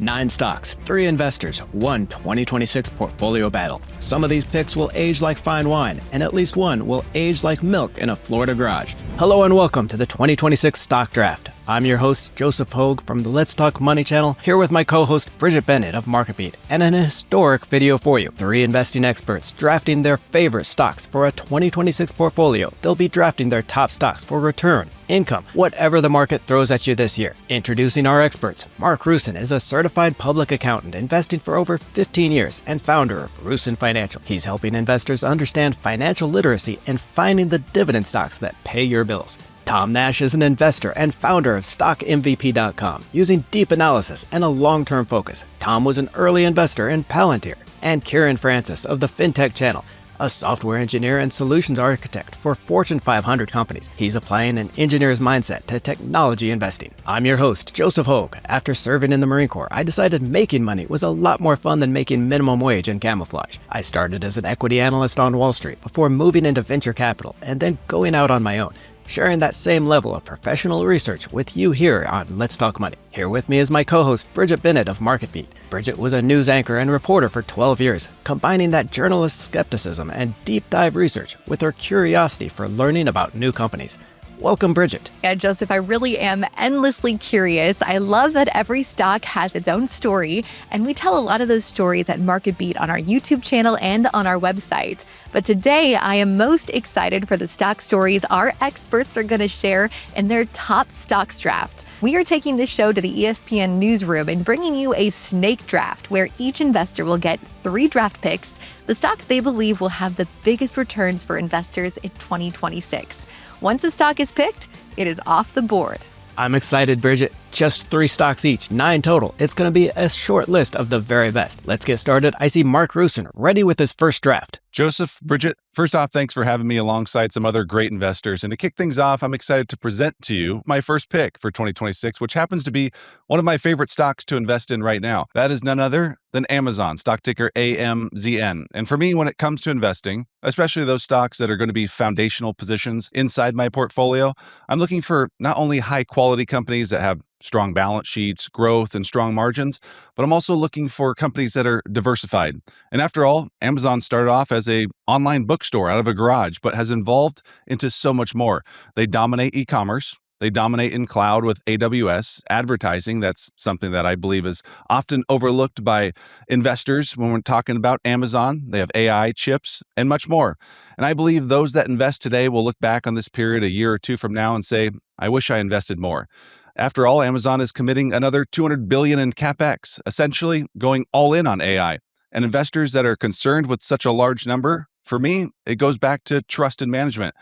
9 stocks, 3 investors, 1 2026 portfolio battle. Some of these picks will age like fine wine, and at least one will age like milk in a Florida garage. Hello and welcome to the 2026 Stock Draft. I'm your host, Joseph Hogue from the Let's Talk Money channel, here with my co-host, Bridget Bennett of MarketBeat, and an historic video for you. 3 investing experts drafting their favorite stocks for a 2026 portfolio. They'll be drafting their top stocks for return, income, whatever the market throws at you this year. Introducing our experts. Mark Rusin is a certified public accountant investing for over 15 years and founder of Rusin Financial. He's helping investors understand financial literacy and finding the dividend stocks that pay your bills. Tom Nash is an investor and founder of StockMVP.com. Using deep analysis and a long-term focus, Tom was an early investor in Palantir. And Kieran Francis of the FinTech channel, a software engineer and solutions architect for Fortune 500 companies. He's applying an engineer's mindset to technology investing. I'm your host, Joseph Hogue. After serving in the Marine Corps, I decided making money was a lot more fun than making minimum wage and camouflage. I started as an equity analyst on Wall Street before moving into venture capital and then going out on my own, sharing that same level of professional research with you here on Let's Talk Money. Here with me is my co-host, Bridget Bennett of MarketBeat. Bridget was a news anchor and reporter for 12 years, combining that journalist skepticism and deep dive research with her curiosity for learning about new companies. Welcome, Bridget. Yeah, Joseph, I really am endlessly curious. I love that every stock has its own story, and we tell a lot of those stories at MarketBeat on our YouTube channel and on our website. But today, I am most excited for the stock stories our experts are going to share in their top stocks draft. We are taking this show to the ESPN newsroom and bringing you a snake draft where each investor will get 3 draft picks, the stocks they believe will have the biggest returns for investors in 2026. Once a stock is picked, it is off the board. I'm excited, Bridget. Just 3 stocks each, 9 total. It's going to be a short list of the very best. Let's get started. I see Mark Rusin ready with his first draft. Joseph, Bridget, first off, thanks for having me alongside some other great investors. And to kick things off, I'm excited to present to you my first pick for 2026, which happens to be one of my favorite stocks to invest in right now. That is none other than Amazon, stock ticker AMZN. And for me, when it comes to investing, especially those stocks that are going to be foundational positions inside my portfolio, I'm looking for not only high quality companies that have strong balance sheets, growth, and strong margins, but I'm also looking for companies that are diversified. And after all, Amazon started off as an online bookstore out of a garage, but has evolved into so much more. They dominate e-commerce. They dominate in cloud with AWS, advertising. That's something that I believe is often overlooked by investors when we're talking about Amazon. They have AI chips and much more. And I believe those that invest today will look back on this period a year or two from now and say, I wish I invested more. After all, Amazon is committing another $200 billion in CapEx, essentially going all in on AI. And investors that are concerned with such a large number, for me, it goes back to trust and management.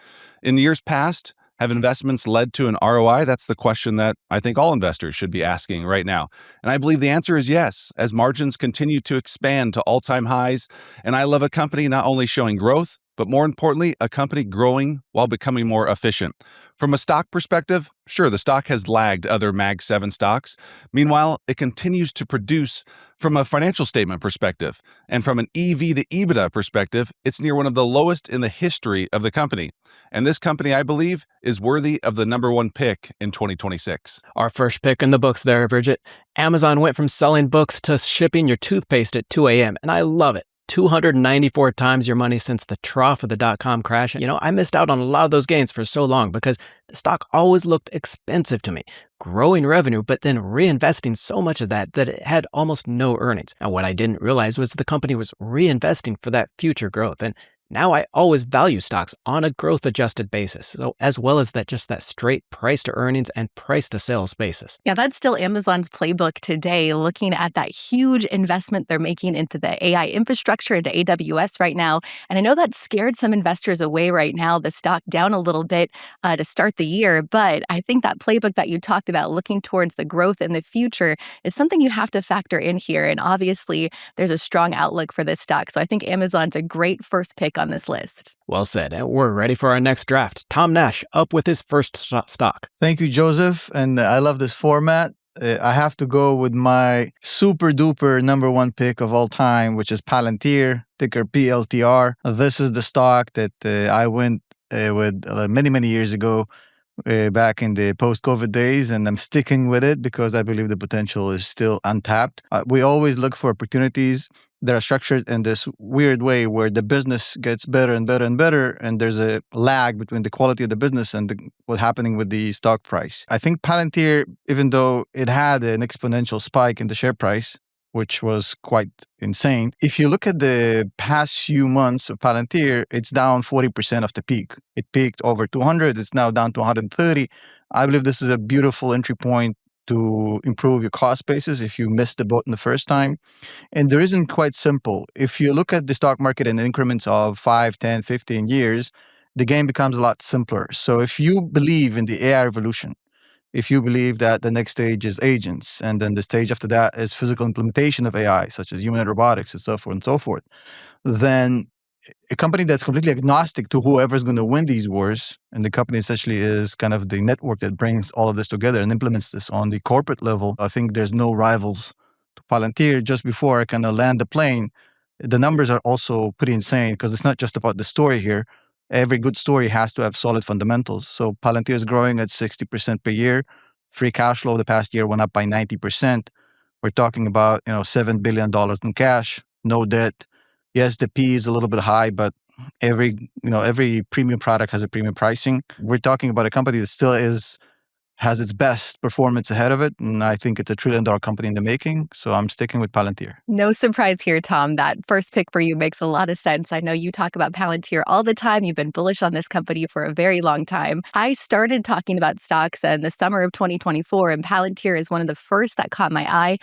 In years past, have investments led to an ROI? That's the question that I think all investors should be asking right now. And I believe the answer is yes, as margins continue to expand to all-time highs. And I love a company not only showing growth, but more importantly, a company growing while becoming more efficient. From a stock perspective, sure, the stock has lagged other Mag 7 stocks. Meanwhile, it continues to produce from a financial statement perspective. And from an EV to EBITDA perspective, it's near one of the lowest in the history of the company. And this company, I believe, is worthy of the number 1 pick in 2026. Our first pick in the books there, Bridget. Amazon went from selling books to shipping your toothpaste at 2 a.m., and I love it. 294 times your money since the trough of the dot-com crash. You know, I missed out on a lot of those gains for so long because the stock always looked expensive to me. Growing revenue, but then reinvesting so much of that it had almost no earnings. And what I didn't realize was the company was reinvesting for that future growth. And now I always value stocks on a growth-adjusted basis, so as well as that straight price-to-earnings and price-to-sales basis. Yeah, that's still Amazon's playbook today, looking at that huge investment they're making into the AI infrastructure, into AWS right now. And I know that scared some investors away right now, the stock down a little bit to start the year. But I think that playbook that you talked about, looking towards the growth in the future, is something you have to factor in here. And obviously, there's a strong outlook for this stock. So I think Amazon's a great first pick on this list. Well said. And we're ready for our next draft. Tom Nash up with his first stock. Thank you, Joseph. And I love this format. I have to go with my super duper number 1 pick of all time, which is Palantir, ticker PLTR. This is the stock that I went with many, many years ago back in the post-COVID days, and I'm sticking with it because I believe the potential is still untapped. We always look for opportunities that are structured in this weird way where the business gets better and better and better, and there's a lag between the quality of the business and what's happening with the stock price. I think Palantir, even though it had an exponential spike in the share price, which was quite insane. If you look at the past few months of Palantir, it's down 40% of the peak. It peaked over 200, it's now down to 130. I believe this is a beautiful entry point to improve your cost basis if you missed the boat in the first time. And the reason quite simple. If you look at the stock market in increments of 5, 10, 15 years, the game becomes a lot simpler. So if you believe in the AI revolution, if you believe that the next stage is agents, and then the stage after that is physical implementation of AI, such as humanoid robotics and so forth, then a company that's completely agnostic to whoever's going to win these wars, and the company essentially is kind of the network that brings all of this together and implements this on the corporate level, I think there's no rivals to Palantir. Just before I kind of land the plane, the numbers are also pretty insane because it's not just about the story here. Every good story has to have solid fundamentals. So Palantir is growing at 60% per year. Free cash flow the past year went up by 90%. We're talking about, $7 billion in cash, no debt. Yes, the P is a little bit high, but every premium product has a premium pricing. We're talking about a company that still has its best performance ahead of it. And I think it's $1 trillion company in the making. So I'm sticking with Palantir. No surprise here, Tom. That first pick for you makes a lot of sense. I know you talk about Palantir all the time. You've been bullish on this company for a very long time. I started talking about stocks in the summer of 2024, and Palantir is one of the first that caught my eye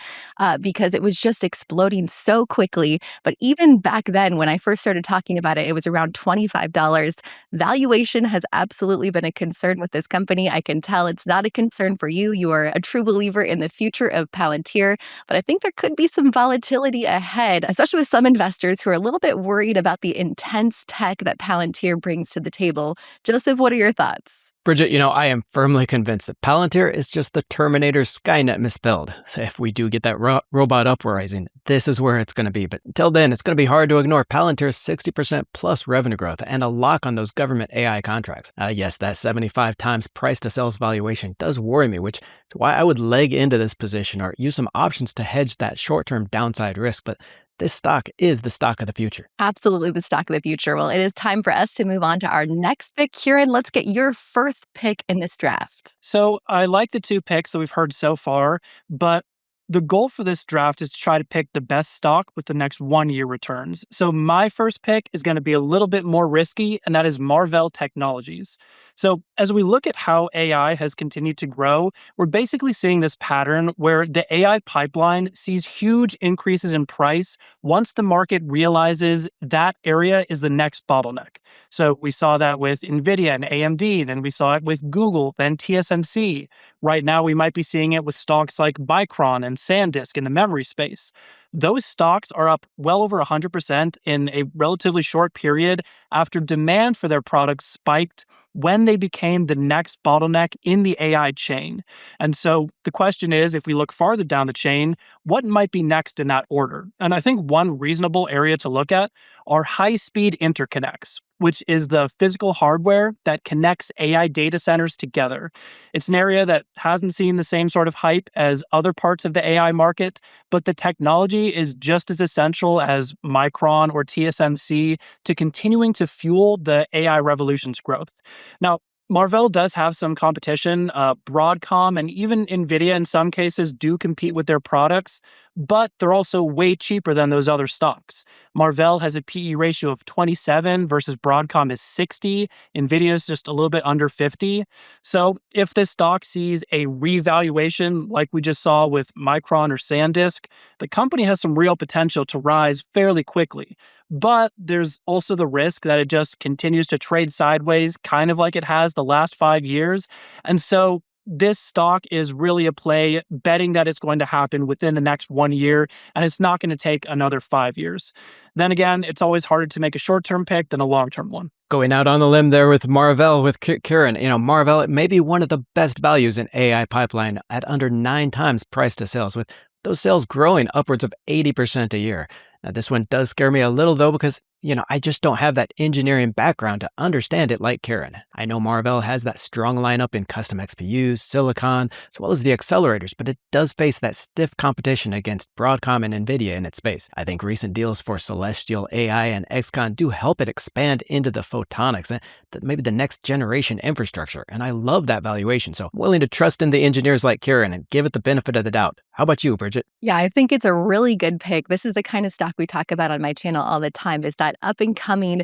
because it was just exploding so quickly. But even back then, when I first started talking about it, it was around $25. Valuation has absolutely been a concern with this company. I can tell it's not a concern for you. You are a true believer in the future of Palantir, but I think there could be some volatility ahead, especially with some investors who are a little bit worried about the intense tech that Palantir brings to the table. Joseph, what are your thoughts? Bridget, I am firmly convinced that Palantir is just the Terminator Skynet misspelled. So if we do get that robot uprising, this is where it's going to be. But until then, it's going to be hard to ignore Palantir's 60% plus revenue growth and a lock on those government AI contracts. Yes, that 75 times price to sales valuation does worry me, which is why I would leg into this position or use some options to hedge that short-term downside risk. But this stock is the stock of the future. Absolutely the stock of the future. Well, it is time for us to move on to our next pick. Kieran, let's get your first pick in this draft. So I like the two picks that we've heard so far, but the goal for this draft is to try to pick the best stock with the next 1 year returns. So my first pick is going to be a little bit more risky, and that is Marvell Technologies. So as we look at how AI has continued to grow, we're basically seeing this pattern where the AI pipeline sees huge increases in price once the market realizes that area is the next bottleneck. So we saw that with NVIDIA and AMD, then we saw it with Google, then TSMC. Right now, we might be seeing it with stocks like Micron and SanDisk in the memory space. Those stocks are up well over 100% in a relatively short period after demand for their products spiked when they became the next bottleneck in the AI chain. And so the question is, if we look farther down the chain, what might be next in that order? And I think one reasonable area to look at are high-speed interconnects, which is the physical hardware that connects AI data centers together. It's an area that hasn't seen the same sort of hype as other parts of the AI market, but the technology is just as essential as Micron or TSMC to continuing to fuel the AI revolution's growth. Now, Marvell does have some competition. Broadcom and even NVIDIA in some cases do compete with their products, but they're also way cheaper than those other stocks. Marvell has a PE ratio of 27 versus Broadcom is 60. NVIDIA is just a little bit under 50. So if this stock sees a revaluation like we just saw with Micron or SanDisk, the company has some real potential to rise fairly quickly. But there's also the risk that it just continues to trade sideways, kind of like it has the last 5 years. And so this stock is really a play betting that it's going to happen within the next 1 year, and it's not going to take another 5 years. Then again, it's always harder to make a short-term pick than a long-term one. Going out on the limb there with Marvell, with Kieran. Marvell, it may be one of the best values in AI pipeline at under 9 times price to sales, with those sales growing upwards of 80% a year. Now, this one does scare me a little, though, because I just don't have that engineering background to understand it like Kieran. I know Marvell has that strong lineup in custom XPUs, silicon, as well as the accelerators, but it does face that stiff competition against Broadcom and Nvidia in its space. I think recent deals for Celestial AI and XCon do help it expand into the photonics and maybe the next generation infrastructure, and I love that valuation, so I'm willing to trust in the engineers like Kieran and give it the benefit of the doubt. How about you, Bridget? Yeah, I think it's a really good pick. This is the kind of stock we talk about on my channel all the time, is that up and coming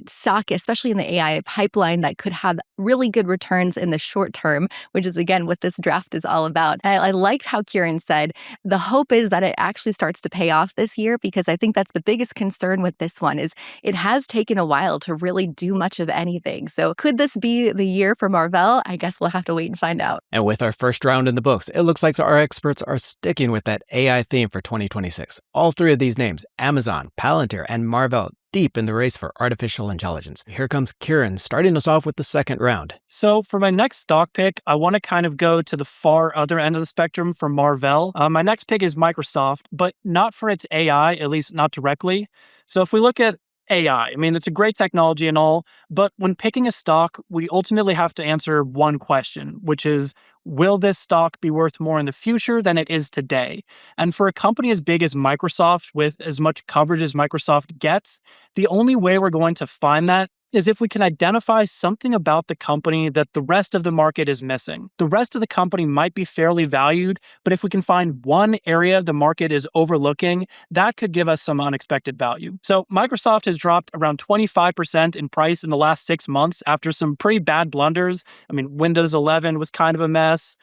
stock, especially in the AI pipeline, that could have really good returns in the short term, which is, again, what this draft is all about. I liked how Kieran said the hope is that it actually starts to pay off this year, because I think that's the biggest concern with this one is it has taken a while to really do much of anything. So could this be the year for Marvell? I guess we'll have to wait and find out. And with our first round in the books, it looks like our experts are sticking with that AI theme for 2026. All three of these names, Amazon, Palantir, and Marvell, deep in the race for artificial intelligence. Here comes Kieran, starting us off with the second round. So for my next stock pick, I want to kind of go to the far other end of the spectrum for Marvell. My next pick is Microsoft, but not for its AI, at least not directly. So if we look at AI, I mean, it's a great technology and all, but when picking a stock, we ultimately have to answer one question, which is, will this stock be worth more in the future than it is today? And for a company as big as Microsoft, with as much coverage as Microsoft gets, the only way we're going to find that is if we can identify something about the company that the rest of the market is missing. The rest of the company might be fairly valued, but if we can find one area the market is overlooking, that could give us some unexpected value. So Microsoft has dropped around 25% in price in the last 6 months after some pretty bad blunders. I mean, Windows 11 was kind of a mess.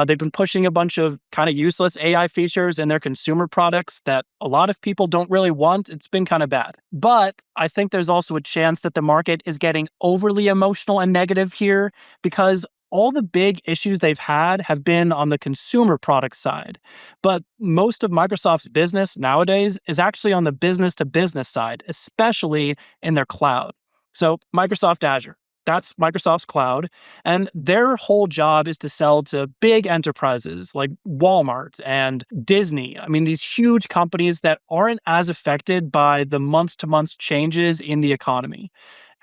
They've been pushing a bunch of kind of useless AI features in their consumer products that a lot of people don't really want. It's been kind of bad. But I think there's also a chance that the market is getting overly emotional and negative here, because all the big issues they've had have been on the consumer product side. But most of Microsoft's business nowadays is actually on the business to business side, especially in their cloud. So Microsoft Azure, that's Microsoft's cloud, and their whole job is to sell to big enterprises like Walmart and Disney. I mean, these huge companies that aren't as affected by the month-to-month changes in the economy.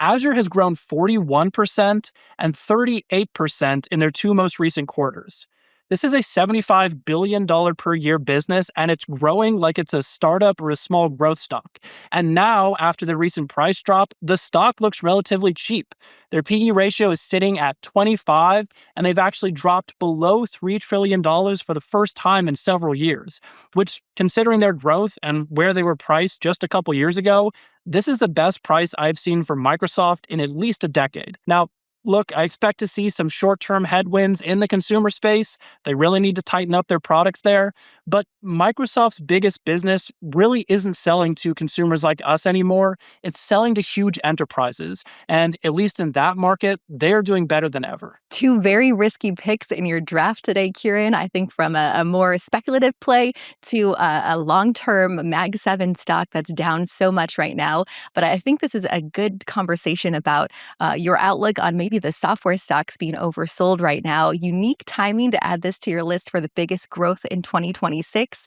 Azure has grown 41% and 38% in their two most recent quarters. This is a $75 billion per year business, and it's growing like it's a startup or a small growth stock. And now, after the recent price drop, the stock looks relatively cheap. Their PE ratio is sitting at 25, and they've actually dropped below $3 trillion for the first time in several years, which, considering their growth and where they were priced just a couple years ago, this is the best price I've seen for Microsoft in at least a decade. Now, look, I expect to see some short-term headwinds in the consumer space. They really need to tighten up their products there. But Microsoft's biggest business really isn't selling to consumers like us anymore. It's selling to huge enterprises. And at least in that market, they're doing better than ever. Two very risky picks in your draft today, Kieran. I think from a more speculative play to a long-term Mag 7 stock that's down so much right now. But I think this is a good conversation about your outlook on maybe the software stocks being oversold right now. Unique timing to add this to your list for the biggest growth in 2026.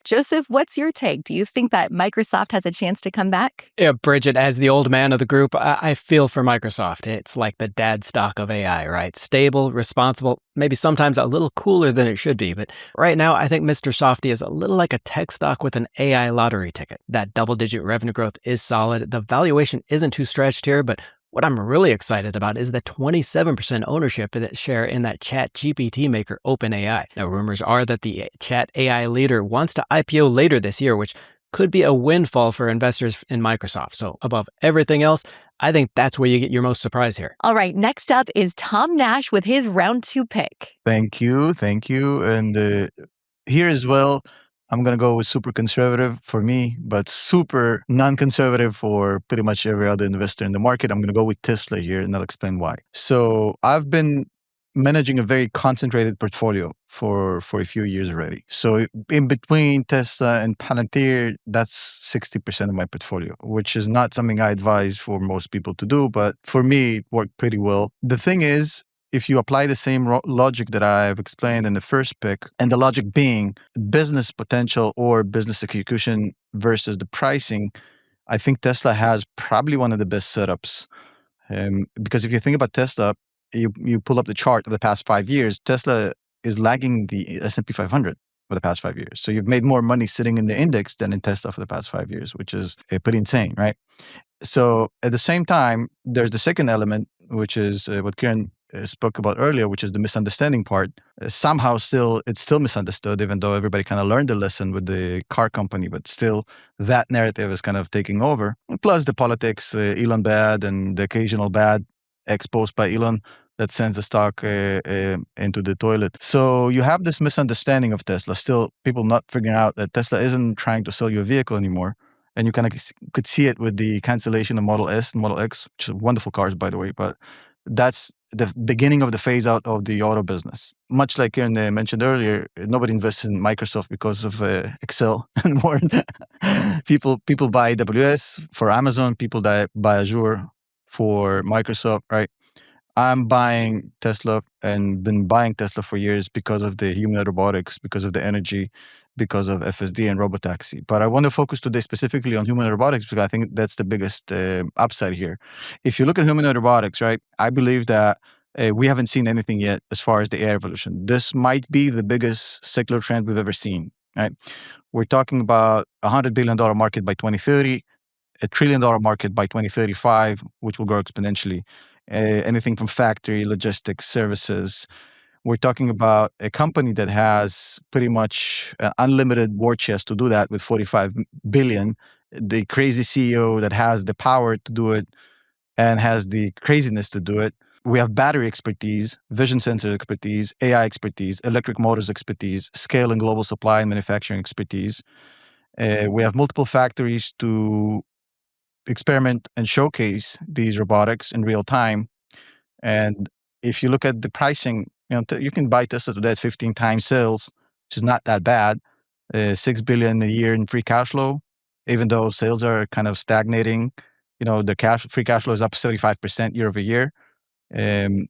Joseph, what's your take? Do you think that Microsoft has a chance to come back? Yeah, Bridget, as the old man of the group, I feel for Microsoft. It's like the dad stock of AI, right? Stable, responsible, maybe sometimes a little cooler than it should be. But right now, I think Mr. Softy is a little like a tech stock with an AI lottery ticket. That double-digit revenue growth is solid. The valuation isn't too stretched here, but what I'm really excited about is the 27% ownership that share in that chat GPT maker OpenAI. Now, rumors are that the chat AI leader wants to IPO later this year, which could be a windfall for investors in Microsoft. So above everything else, I think that's where you get your most surprise here. All right, next up is Tom Nash with his round 2 pick. Thank you. And here as well, I'm going to go with super conservative for me, but super non-conservative for pretty much every other investor in the market. I'm going to go with Tesla here, and I'll explain why. So I've been managing a very concentrated portfolio for a few years already. So in between Tesla and Palantir, that's 60% of my portfolio, which is not something I advise for most people to do, but for me, it worked pretty well. The thing is, if you apply the same logic that I've explained in the first pick, and the logic being business potential or business execution versus the pricing, I think Tesla has probably one of the best setups. Because if you think about Tesla, you pull up the chart of the past 5 years, Tesla is lagging the S&P 500 for the past 5 years. So you've made more money sitting in the index than in Tesla for the past 5 years, which is pretty insane, right? So at the same time, there's the second element, which is what Kieran spoke about earlier, which is the misunderstanding part. Somehow it's still misunderstood, even though everybody kind of learned the lesson with the car company, but still that narrative is kind of taking over. And plus the politics, Elon bad and the occasional bad exposed by Elon that sends the stock into the toilet. So you have this misunderstanding of Tesla. Still, people not figuring out that Tesla isn't trying to sell you a vehicle anymore. And you kind of could see it with the cancellation of Model S and Model X, which are wonderful cars, by the way. But that's the beginning of the phase out of the auto business. Much like Kieran mentioned earlier, nobody invests in Microsoft because of Excel and Word. people buy AWS for Amazon. People buy Azure for Microsoft, right? I'm buying Tesla and been buying Tesla for years because of the humanoid robotics, because of the energy, because of FSD and robotaxi. But I want to focus today specifically on humanoid robotics because I think that's the biggest upside here. If you look at humanoid robotics, right, I believe that we haven't seen anything yet as far as the AI revolution. This might be the biggest secular trend we've ever seen, right? We're talking about $100 billion market by 2030, $1 trillion market by 2035, which will grow exponentially. Anything from factory, logistics, services. We're talking about a company that has pretty much unlimited war chest to do that with 45 billion. The crazy CEO that has the power to do it and has the craziness to do it. We have battery expertise, vision sensor expertise, AI expertise, electric motors expertise, scale and global supply and manufacturing expertise. We have multiple factories to experiment and showcase these robotics in real time. And if you look at the pricing, you can buy Tesla today at 15 times sales, which is not that bad. $6 billion a year in free cash flow, even though sales are kind of stagnating. The free cash flow is up 75% year over year. And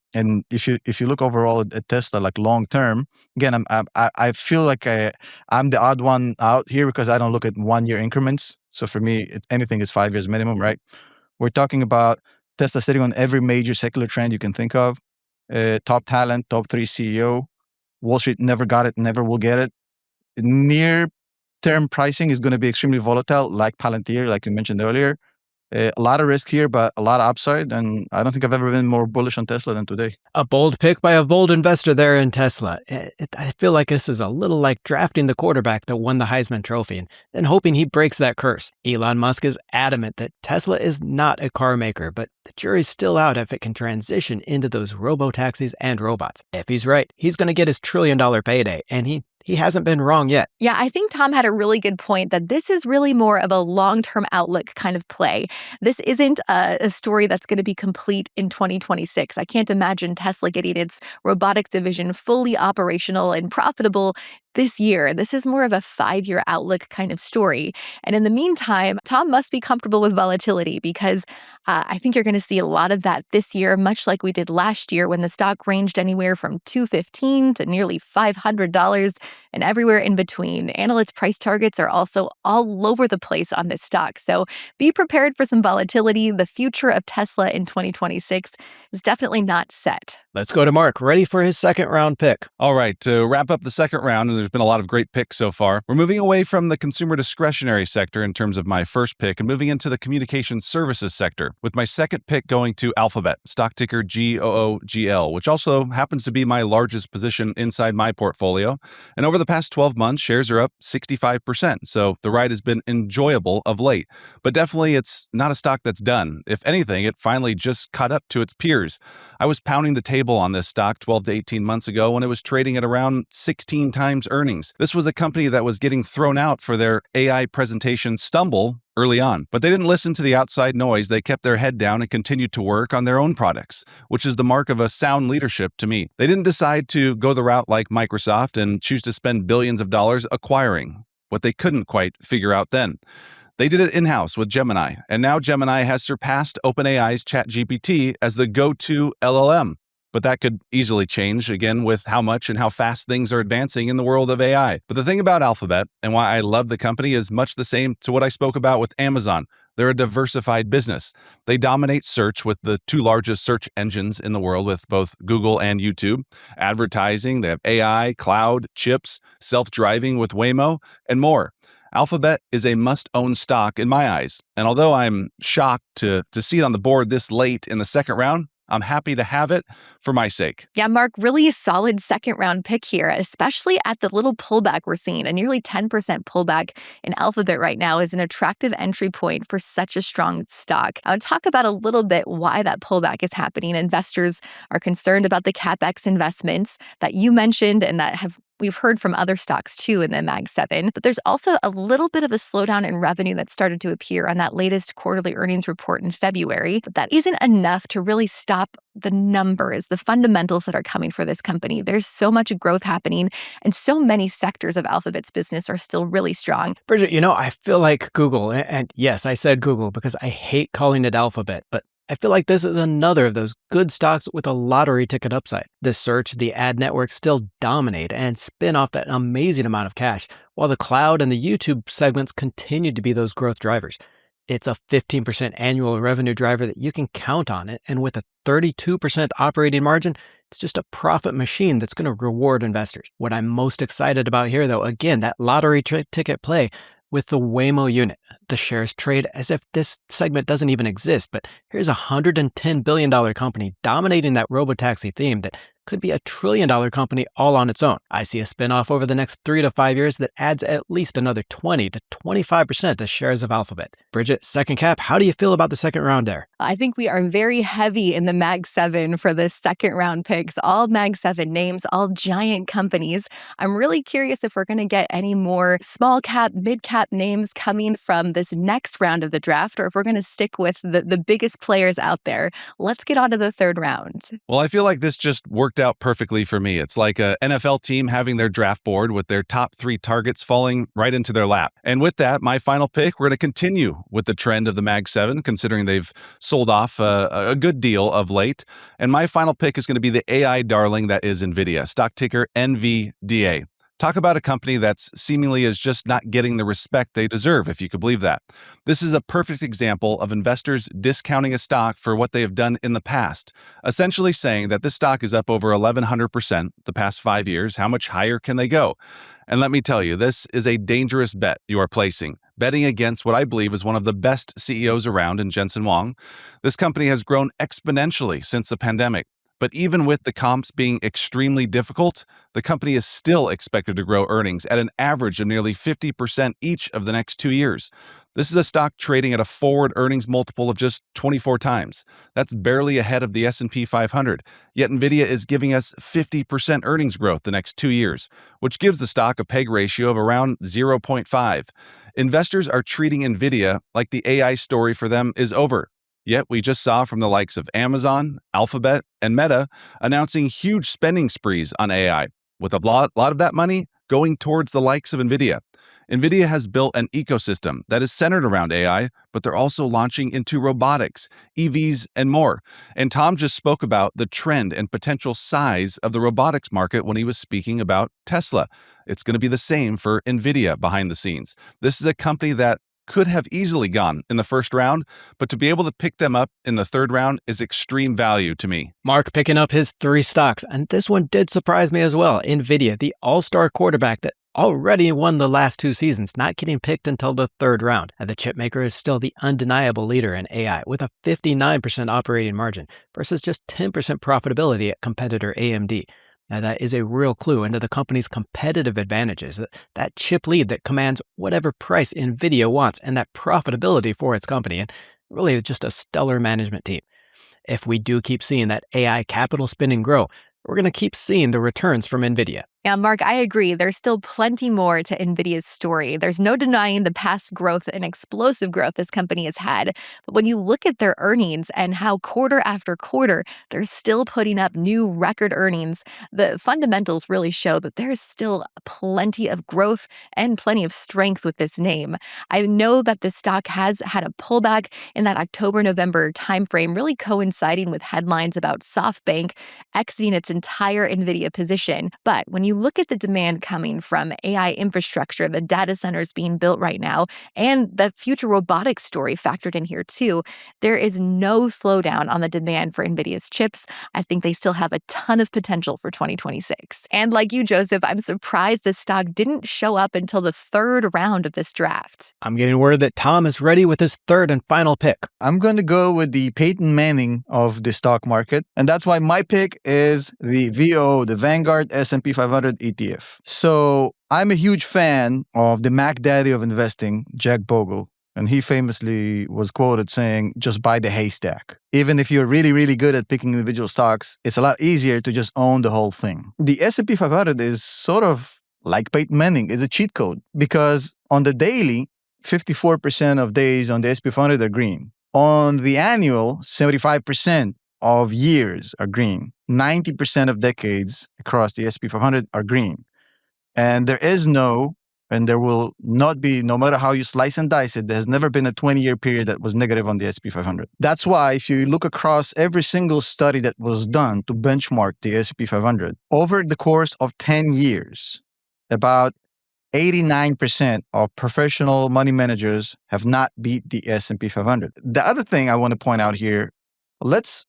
if you look overall at Tesla, like long term, again, I feel like I'm the odd one out here because I don't look at 1 year increments. So for me, anything is 5 years minimum, right? We're talking about Tesla sitting on every major secular trend you can think of. Top talent, top 3 CEO. Wall Street never got it, never will get it. Near term pricing is going to be extremely volatile, like Palantir, like you mentioned earlier. A lot of risk here, but a lot of upside. And I don't think I've ever been more bullish on Tesla than today. A bold pick by a bold investor there in Tesla. I feel like this is a little like drafting the quarterback that won the Heisman Trophy and then hoping he breaks that curse. Elon Musk is adamant that Tesla is not a car maker, but the jury's still out if it can transition into those robo-taxis and robots. If he's right, he's going to get his $1 trillion payday, and he hasn't been wrong yet. Yeah, I think Tom had a really good point that this is really more of a long-term outlook kind of play. This isn't a story that's going to be complete in 2026. I can't imagine Tesla getting its robotics division fully operational and profitable this year. This is more of a 5-year outlook kind of story. And in the meantime, Tom must be comfortable with volatility because I think you're going to see a lot of that this year, much like we did last year when the stock ranged anywhere from $215 to nearly $500 and everywhere in between. Analyst price targets are also all over the place on this stock. So be prepared for some volatility. The future of Tesla in 2026 is definitely not set. Let's go to Mark, ready for his second round pick. All right, to wrap up the second round, and there's been a lot of great picks so far, we're moving away from the consumer discretionary sector in terms of my first pick and moving into the communication services sector, with my second pick going to Alphabet, stock ticker GOOGL, which also happens to be my largest position inside my portfolio. And over the past 12 months, shares are up 65%, so the ride has been enjoyable of late. But definitely, it's not a stock that's done. If anything, it finally just caught up to its peers. I was pounding the table on this stock 12 to 18 months ago when it was trading at around 16 times earnings. This was a company that was getting thrown out for their AI presentation stumble early on, but they didn't listen to the outside noise. They kept their head down and continued to work on their own products, which is the mark of a sound leadership to me. They didn't decide to go the route like Microsoft and choose to spend billions of dollars acquiring what they couldn't quite figure out then. They did it in-house with Gemini, and now Gemini has surpassed OpenAI's ChatGPT as the go-to LLM. But that could easily change, again, with how much and how fast things are advancing in the world of AI. But the thing about Alphabet and why I love the company is much the same to what I spoke about with Amazon. They're a diversified business. They dominate search with the two largest search engines in the world with both Google and YouTube. Advertising, they have AI, cloud, chips, self-driving with Waymo, and more. Alphabet is a must-own stock in my eyes. And although I'm shocked to see it on the board this late in the second round, I'm happy to have it for my sake. Yeah, Mark, really solid second round pick here, especially at the little pullback we're seeing. A nearly 10% pullback in Alphabet right now is an attractive entry point for such a strong stock. I'll talk about a little bit why that pullback is happening. Investors are concerned about the CapEx investments that you mentioned and that we've heard from other stocks too in the Mag 7, but there's also a little bit of a slowdown in revenue that started to appear on that latest quarterly earnings report in February. But that isn't enough to really stop the numbers, the fundamentals that are coming for this company. There's so much growth happening, and so many sectors of Alphabet's business are still really strong. Bridget, I feel like Google, and yes, I said Google because I hate calling it Alphabet, but I feel like this is another of those good stocks with a lottery ticket upside. The search, the ad networks still dominate and spin off that amazing amount of cash, while the cloud and the YouTube segments continue to be those growth drivers. It's a 15% annual revenue driver that you can count on, and with a 32% operating margin, it's just a profit machine that's going to reward investors. What I'm most excited about here, though, again, that lottery ticket play with the Waymo unit. The shares trade as if this segment doesn't even exist, but here's a $110 billion company dominating that robotaxi theme that could be $1 trillion company all on its own. I see a spinoff over the next 3 to 5 years that adds at least another 20 to 25% to shares of Alphabet. Bridget, second cap, how do you feel about the second round there? I think we are very heavy in the Mag 7 for the second round picks. All Mag 7 names, all giant companies. I'm really curious if we're going to get any more small cap, mid cap names coming from this next round of the draft, or if we're going to stick with the biggest players out there. Let's get on to the third round. Well, I feel like this just worked out perfectly for me. It's like an NFL team having their draft board with their top 3 targets falling right into their lap. And with that, my final pick, we're going to continue with the trend of the Mag 7, considering they've sold off a good deal of late. And my final pick is going to be the AI darling that is NVIDIA, stock ticker NVDA. Talk about a company that's seemingly is just not getting the respect they deserve, if you could believe that. This is a perfect example of investors discounting a stock for what they have done in the past, essentially saying that this stock is up over 1,100% the past 5 years. How much higher can they go? And let me tell you, this is a dangerous bet you are placing, betting against what I believe is one of the best CEOs around in Jensen Huang. This company has grown exponentially since the pandemic. But even with the comps being extremely difficult, the company is still expected to grow earnings at an average of nearly 50% each of the next 2 years. This is a stock trading at a forward earnings multiple of just 24 times. That's barely ahead of the S&P 500. Yet NVIDIA is giving us 50% earnings growth the next 2 years, which gives the stock a PEG ratio of around 0.5. Investors are treating NVIDIA like the AI story for them is over. Yet we just saw from the likes of Amazon, Alphabet, and Meta announcing huge spending sprees on AI, with a lot of that money going towards the likes of NVIDIA. NVIDIA has built an ecosystem that is centered around AI, but they're also launching into robotics, EVs, and more. And Tom just spoke about the trend and potential size of the robotics market when he was speaking about Tesla. It's going to be the same for NVIDIA behind the scenes. This is a company that could have easily gone in the first round, but to be able to pick them up in the third round is extreme value to me. Mark picking up his 3 stocks, and this one did surprise me as well. NVIDIA, the all-star quarterback that already won the last 2 seasons, not getting picked until the third round. And the chipmaker is still the undeniable leader in AI with a 59% operating margin versus just 10% profitability at competitor AMD. Now, that is a real clue into the company's competitive advantages, that chip lead that commands whatever price NVIDIA wants and that profitability for its company, and really just a stellar management team. If we do keep seeing that AI capital spending grow, we're going to keep seeing the returns from NVIDIA. Yeah, Mark, I agree. There's still plenty more to NVIDIA's story. There's no denying the past growth and explosive growth this company has had. But when you look at their earnings and how quarter after quarter, they're still putting up new record earnings, the fundamentals really show that there's still plenty of growth and plenty of strength with this name. I know that this stock has had a pullback in that October-November timeframe, really coinciding with headlines about SoftBank exiting its entire NVIDIA position. But when you you look at the demand coming from AI infrastructure, the data centers being built right now, and the future robotics story factored in here too, there is no slowdown on the demand for NVIDIA's chips. I think they still have a ton of potential for 2026. And like you, Joseph, I'm surprised this stock didn't show up until the third round of this draft. I'm getting word that Tom is ready with his third and final pick. I'm going to go with the Peyton Manning of the stock market, and that's why my pick is the VO, the Vanguard S&P 500 ETF. So I'm a huge fan of the Mac Daddy of investing, Jack Bogle. And he famously was quoted saying, just buy the haystack. Even if you're really, really good at picking individual stocks, it's a lot easier to just own the whole thing. The S&P 500 is sort of like Peyton Manning, is a cheat code because on the daily, 54% of days on the S&P 500 are green. On the annual, 75% of years are green. 90% of decades across the S&P 500 are green. And there is no, and there will not be, no matter how you slice and dice it, there has never been a 20-year period that was negative on the S&P 500. That's why if you look across every single study that was done to benchmark the S&P 500, over the course of 10 years, about 89% of professional money managers have not beat the S&P 500. The other thing I want to point out here, let's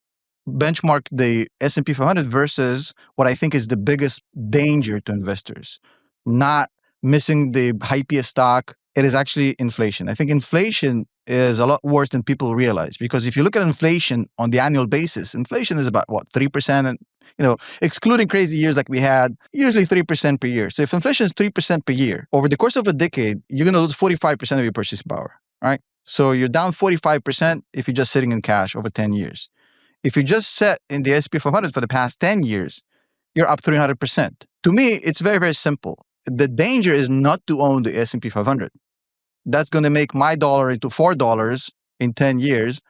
benchmark the S&P 500 versus what I think is the biggest danger to investors. Not missing the hypiest stock, it is actually inflation. I think inflation is a lot worse than people realize because if you look at inflation on the annual basis, inflation is about 3%, and excluding crazy years like we had, usually 3% per year. So if inflation is 3% per year, over the course of a decade, you're going to lose 45% of your purchasing power, right? So you're down 45% if you're just sitting in cash over 10 years. If you just set in the S&P 500 for the past 10 years, you're up 300%. To me, it's very, very simple. The danger is not to own the S&P 500. That's going to make my dollar into $4 in 10 years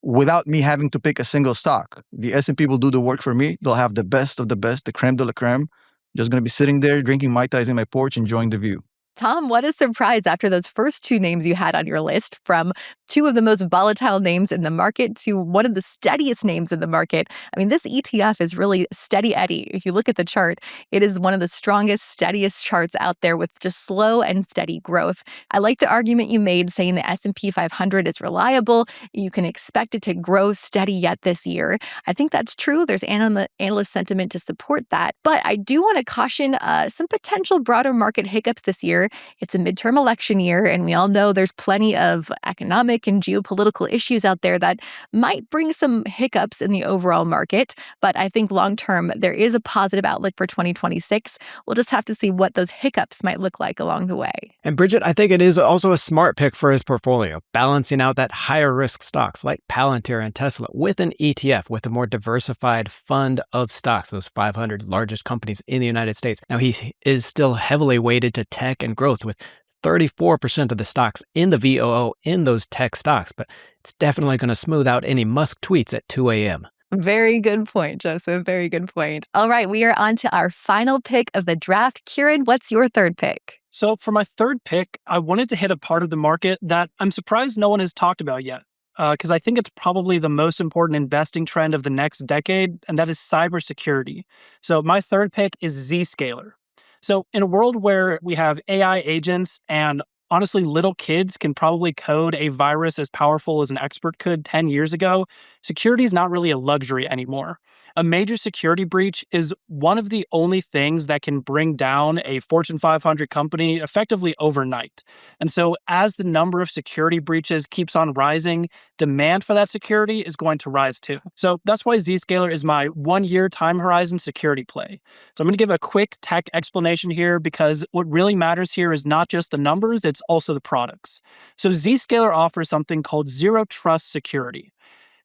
without me having to pick a single stock. The S&P will do the work for me. They'll have the best of the best, the creme de la creme. Just going to be sitting there drinking Mai Tais in my porch, enjoying the view. Tom, what a surprise after those first two names you had on your list, from two of the most volatile names in the market to one of the steadiest names in the market. I mean, this ETF is really steady Eddie. If you look at the chart, it is one of the strongest, steadiest charts out there with just slow and steady growth. I like the argument you made saying the S&P 500 is reliable. You can expect it to grow steady yet this year. I think that's true. There's analyst sentiment to support that. But I do want to caution some potential broader market hiccups this year. It's a midterm election year, and we all know there's plenty of economic and geopolitical issues out there that might bring some hiccups in the overall market. But I think long-term, there is a positive outlook for 2026. We'll just have to see what those hiccups might look like along the way. And Bridget, I think it is also a smart pick for his portfolio, balancing out that higher risk stocks like Palantir and Tesla with an ETF with a more diversified fund of stocks, those 500 largest companies in the United States. Now, he is still heavily weighted to tech and growth with 34% of the stocks in the VOO in those tech stocks, but it's definitely going to smooth out any Musk tweets at 2 a.m. Very good point, Joseph. Very good point. All right, we are on to our final pick of the draft. Kieran, what's your third pick? So for my third pick, I wanted to hit a part of the market that I'm surprised no one has talked about yet, because I think it's probably the most important investing trend of the next decade, and that is cybersecurity. So my third pick is Zscaler. So in a world where we have AI agents and honestly, little kids can probably code a virus as powerful as an expert could 10 years ago, security is not really a luxury anymore. A major security breach is one of the only things that can bring down a Fortune 500 company effectively overnight. And so as the number of security breaches keeps on rising, demand for that security is going to rise too. So that's why Zscaler is my 1-year time horizon security play. So I'm going to give a quick tech explanation here because what really matters here is not just the numbers, it's also the products. So Zscaler offers something called Zero Trust Security.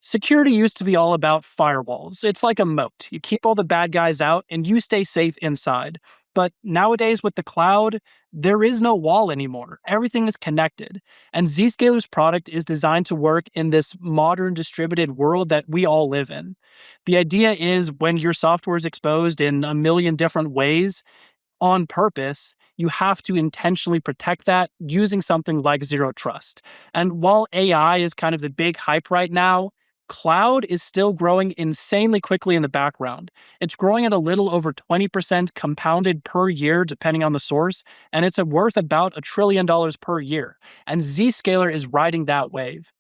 Security used to be all about firewalls. It's like a moat. You keep all the bad guys out and you stay safe inside. But nowadays with the cloud, there is no wall anymore. Everything is connected. And Zscaler's product is designed to work in this modern distributed world that we all live in. The idea is when your software is exposed in a million different ways on purpose, you have to intentionally protect that using something like Zero Trust. And while AI is kind of the big hype right now, cloud is still growing insanely quickly in the background. It's growing at a little over 20% compounded per year, depending on the source, and it's worth about $1 trillion per year. And Zscaler is riding that wave.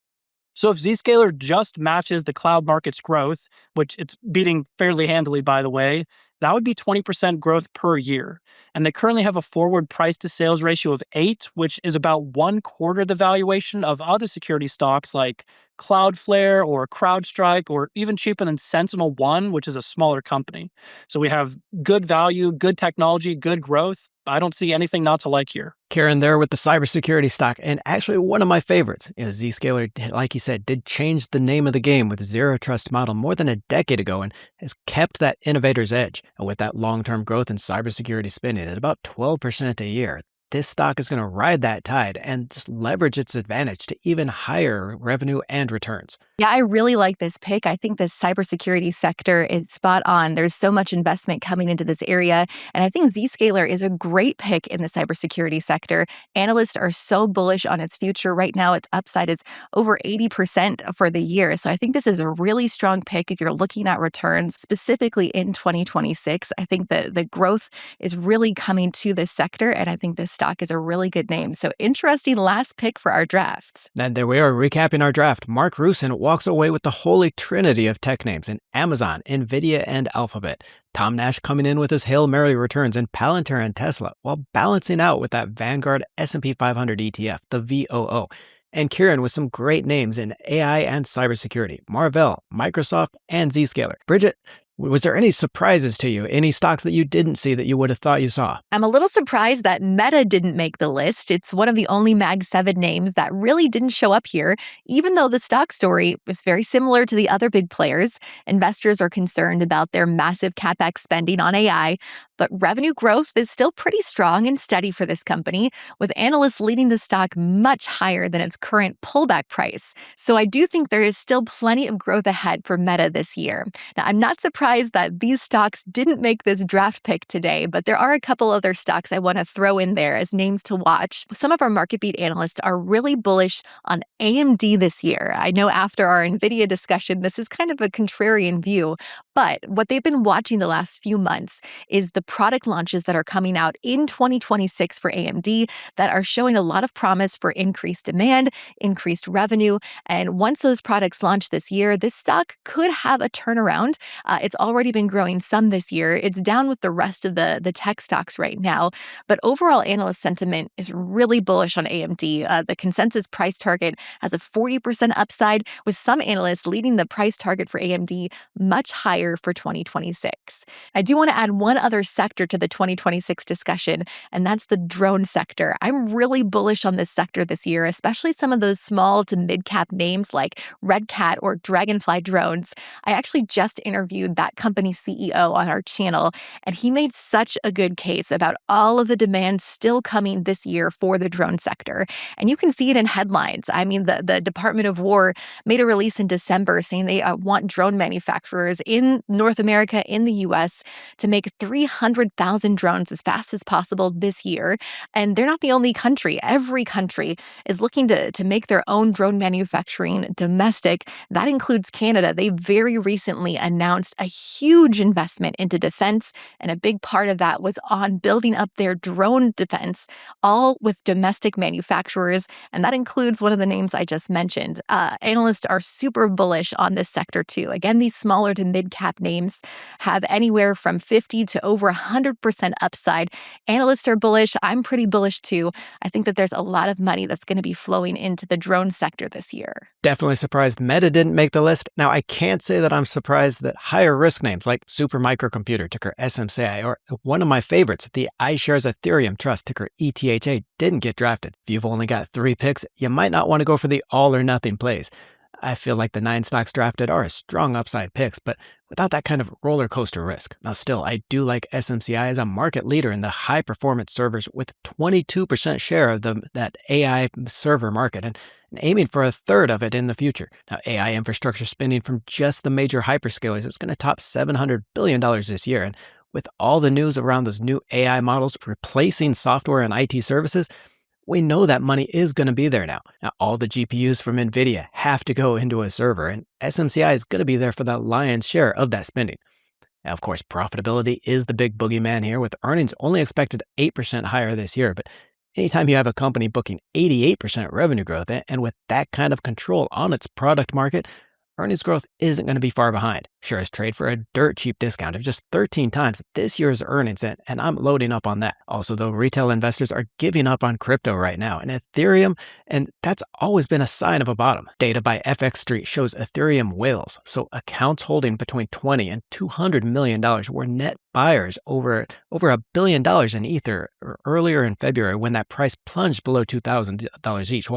So if Zscaler just matches the cloud market's growth, which it's beating fairly handily, by the way, that would be 20% growth per year. And they currently have a forward price to sales ratio of 8, which is about 1/4 the valuation of other security stocks like Cloudflare or CrowdStrike, or even cheaper than SentinelOne, which is a smaller company. So we have good value, good technology, good growth. I don't see anything not to like here. Kieran there with the cybersecurity stock, and actually one of my favorites. Zscaler, like you said, did change the name of the game with Zero Trust model more than a decade ago and has kept that innovator's edge. And with that long-term growth in cybersecurity spending at about 12% a year, this stock is going to ride that tide and just leverage its advantage to even higher revenue and returns. Yeah, I really like this pick. I think the cybersecurity sector is spot on. There's so much investment coming into this area. And I think Zscaler is a great pick in the cybersecurity sector. Analysts are so bullish on its future. Right now, its upside is over 80% for the year. So I think this is a really strong pick if you're looking at returns, specifically in 2026. I think the growth is really coming to this sector. And I think this stock is a really good name. So interesting last pick for our drafts. And there we are recapping our draft. Mark Rusin walks away with the holy trinity of tech names in Amazon, Nvidia, and Alphabet. Tom Nash coming in with his Hail Mary returns in Palantir and Tesla, while balancing out with that Vanguard S&P 500 ETF, the VOO. And Kieran with some great names in AI and cybersecurity, Marvell, Microsoft, and Zscaler. Bridget, was there any surprises to you? Any stocks that you didn't see that you would have thought you saw? I'm a little surprised that Meta didn't make the list. It's one of the only Mag 7 names that really didn't show up here, even though the stock story was very similar to the other big players. Investors are concerned about their massive CapEx spending on AI, but revenue growth is still pretty strong and steady for this company, with analysts leading the stock much higher than its current pullback price. So I do think there is still plenty of growth ahead for Meta this year. Now, I'm not surprised that these stocks didn't make this draft pick today, but there are a couple other stocks I want to throw in there as names to watch. Some of our market beat analysts are really bullish on AMD this year. I know after our NVIDIA discussion, this is kind of a contrarian view, but what they've been watching the last few months is the product launches that are coming out in 2026 for AMD that are showing a lot of promise for increased demand, increased revenue. And once those products launch this year, this stock could have a turnaround. It's already been growing some this year. It's down with the rest of the tech stocks right now. But overall, analyst sentiment is really bullish on AMD. The consensus price target has a 40% upside, with some analysts leading the price target for AMD much higher for 2026. I do want to add one other sector to the 2026 discussion, and that's the drone sector. I'm really bullish on this sector this year, especially some of those small to mid-cap names like Red Cat or Dragonfly Drones. I actually just interviewed that company's CEO on our channel, and he made such a good case about all of the demand still coming this year for the drone sector. And you can see it in headlines. I mean, the Department of War made a release in December saying they want drone manufacturers in North America, in the US, to make 300,000 drones as fast as possible this year. And they're not the only country. Every country is looking to make their own drone manufacturing domestic. That includes Canada. They very recently announced a huge investment into defense, and a big part of that was on building up their drone defense, all with domestic manufacturers, and that includes one of the names I just mentioned. Analysts are super bullish on this sector too. Again, these smaller to mid-cap names have anywhere from 50 to over 100% upside. Analysts are bullish. I'm pretty bullish too. I think that there's a lot of money that's going to be flowing into the drone sector this year. Definitely surprised Meta didn't make the list. Now, I can't say that I'm surprised that higher risk names like Supermicrocomputer, ticker SMCI, or one of my favorites, the iShares Ethereum Trust, ticker ETHA, didn't get drafted. If you've only got 3 picks, you might not want to go for the all or nothing plays. I feel like the 9 stocks drafted are strong upside picks, but without that kind of roller coaster risk. Now still, I do like SMCI as a market leader in the high performance servers with 22% share of that AI server market and aiming for 1/3 of it in the future. Now AI infrastructure spending from just the major hyperscalers is going to top $700 billion this year. And with all the news around those new AI models replacing software and IT services, We know that money is going to be there now. Now, all the GPUs from NVIDIA have to go into a server, and SMCI is going to be there for the lion's share of that spending. Now, of course, profitability is the big boogeyman here, with earnings only expected 8% higher this year. But anytime you have a company booking 88% revenue growth, and with that kind of control on its product market, earnings growth isn't going to be far behind. Shares trade for a dirt cheap discount of just 13 times this year's earnings, and I'm loading up on that. Also, though, retail investors are giving up on crypto right now, and Ethereum, and that's always been a sign of a bottom. Data by FX Street shows Ethereum whales, so accounts holding between $20 and $200 million were net buyers over $1 billion in Ether earlier in February when that price plunged below $2,000 each.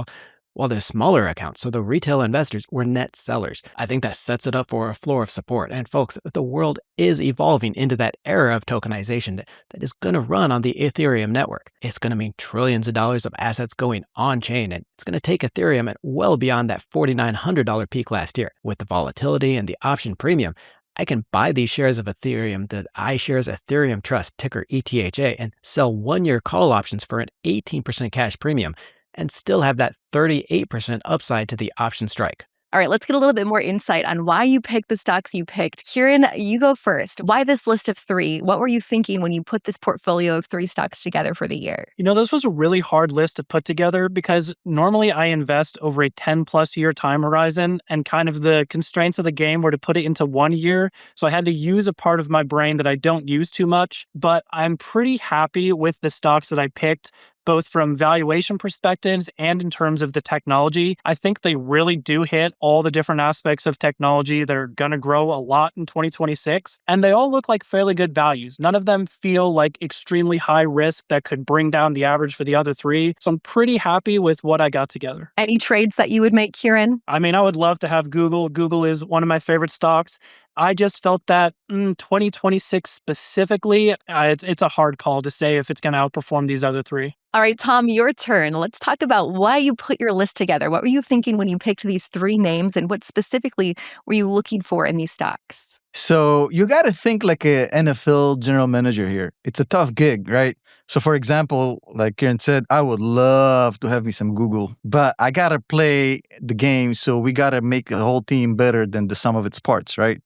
While the smaller accounts, so the retail investors, were net sellers. I think that sets it up for a floor of support. And folks, the world is evolving into that era of tokenization that is going to run on the Ethereum network. It's going to mean trillions of dollars of assets going on-chain, and it's going to take Ethereum at well beyond that $4,900 peak last year. With the volatility and the option premium, I can buy these shares of Ethereum, the iShares Ethereum Trust, ticker ETHA, and sell one-year call options for an 18% cash premium, and still have that 38% upside to the option strike. All right, let's get a little bit more insight on why you picked the stocks you picked. Kieran, you go first. Why this list of 3? What were you thinking when you put this portfolio of 3 stocks together for the year? This was a really hard list to put together because normally I invest over a 10-plus year time horizon, and kind of the constraints of the game were to put it into 1 year. So I had to use a part of my brain that I don't use too much, but I'm pretty happy with the stocks that I picked, both from valuation perspectives and in terms of the technology. I think they really do hit all the different aspects of technology that are going to grow a lot in 2026. And they all look like fairly good values. None of them feel like extremely high risk that could bring down the average for the other 3. So I'm pretty happy with what I got together. Any trades that you would make, Kieran? I mean, I would love to have Google. Google is one of my favorite stocks. I just felt that 2026 specifically, it's a hard call to say if it's going to outperform these other 3. All right, Tom, your turn. Let's talk about why you put your list together. What were you thinking when you picked these 3 names, and what specifically were you looking for in these stocks? So you got to think like a NFL general manager here. It's a tough gig, right? So for example, like Kieran said, I would love to have me some Google, but I got to play the game. So we got to make the whole team better than the sum of its parts, right?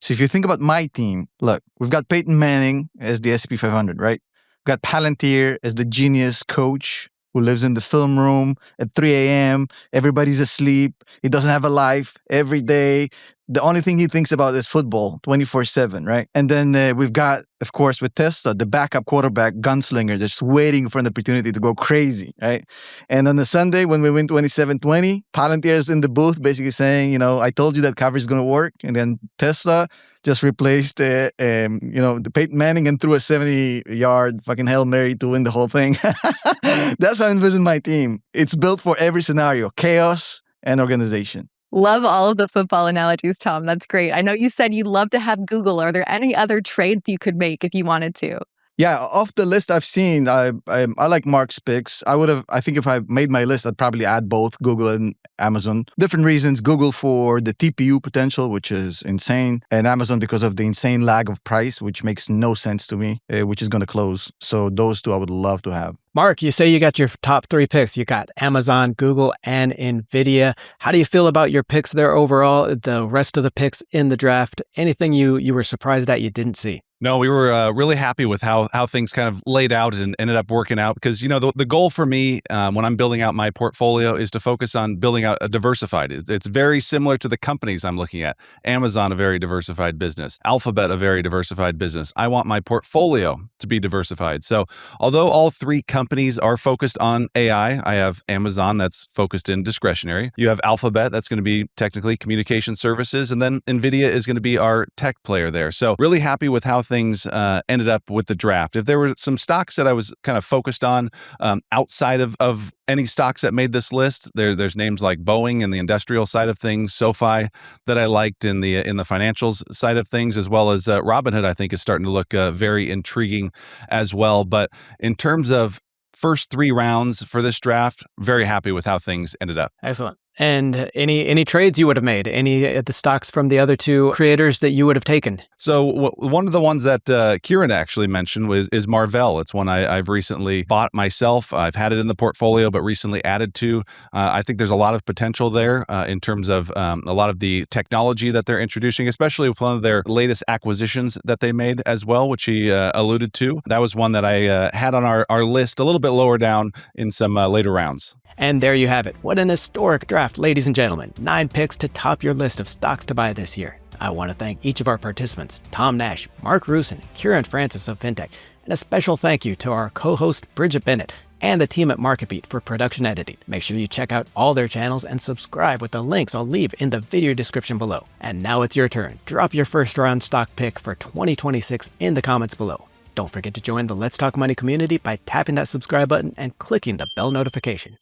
So if you think about my team, look, we've got Peyton Manning as the S&P 500, right? We've got Palantir as the genius coach who lives in the film room at 3 a.m. Everybody's asleep. He doesn't have a life every day. The only thing he thinks about is football 24/7, right? And then we've got, of course, with Tesla, the backup quarterback gunslinger just waiting for an opportunity to go crazy, right? And on the Sunday when we win 27-20, Palantir is in the booth basically saying, I told you that coverage is going to work. And then Tesla just replaced, the Peyton Manning and threw a 70-yard fucking Hail Mary to win the whole thing. That's how I envision my team. It's built for every scenario, chaos and organization. Love all of the football analogies, Tom. That's great. I know you said you'd love to have Google. Are there any other trades you could make if you wanted to? Yeah, off the list I've seen, I like Mark's picks. I think if I made my list, I'd probably add both Google and Amazon. Different reasons. Google for the TPU potential, which is insane, and Amazon because of the insane lag of price, which makes no sense to me, which is going to close. So those 2 I would love to have. Mark, you say you got your top 3 picks. You got Amazon, Google, and NVIDIA. How do you feel about your picks there overall? The rest of the picks in the draft, anything you were surprised at you didn't see? No, we were really happy with how things kind of laid out and ended up working out because, the goal for me when I'm building out my portfolio is to focus on building out a diversified. It's very similar to the companies I'm looking at. Amazon, a very diversified business. Alphabet, a very diversified business. I want my portfolio to be diversified. So although all 3 companies are focused on AI, I have Amazon that's focused in discretionary. You have Alphabet that's going to be technically communication services. And then NVIDIA is going to be our tech player there. So really happy with how things ended up with the draft. If there were some stocks that I was kind of focused on outside of any stocks that made this list, there's names like Boeing in the industrial side of things, SoFi that I liked in the financials side of things, as well as Robinhood, I think is starting to look very intriguing as well. But in terms of first 3 rounds for this draft, very happy with how things ended up. Excellent. And any trades you would have made? Any of the stocks from the other two creators that you would have taken? So one of the ones that Kieran actually mentioned is Marvell. It's one I've recently bought myself. I've had it in the portfolio, but recently added to. I think there's a lot of potential there in terms of a lot of the technology that they're introducing, especially with one of their latest acquisitions that they made as well, which he alluded to. That was one that I had on our list a little bit lower down in some later rounds. And there you have it. What an historic draft, ladies and gentlemen. 9 picks to top your list of stocks to buy this year. I want to thank each of our participants, Tom Nash, Mark Rusin, Kieran Francis of FinTech, and a special thank you to our co-host Bridget Bennett and the team at MarketBeat for production editing. Make sure you check out all their channels and subscribe with the links I'll leave in the video description below. And now it's your turn. Drop your first round stock pick for 2026 in the comments below. Don't forget to join the Let's Talk Money community by tapping that subscribe button and clicking the bell notification.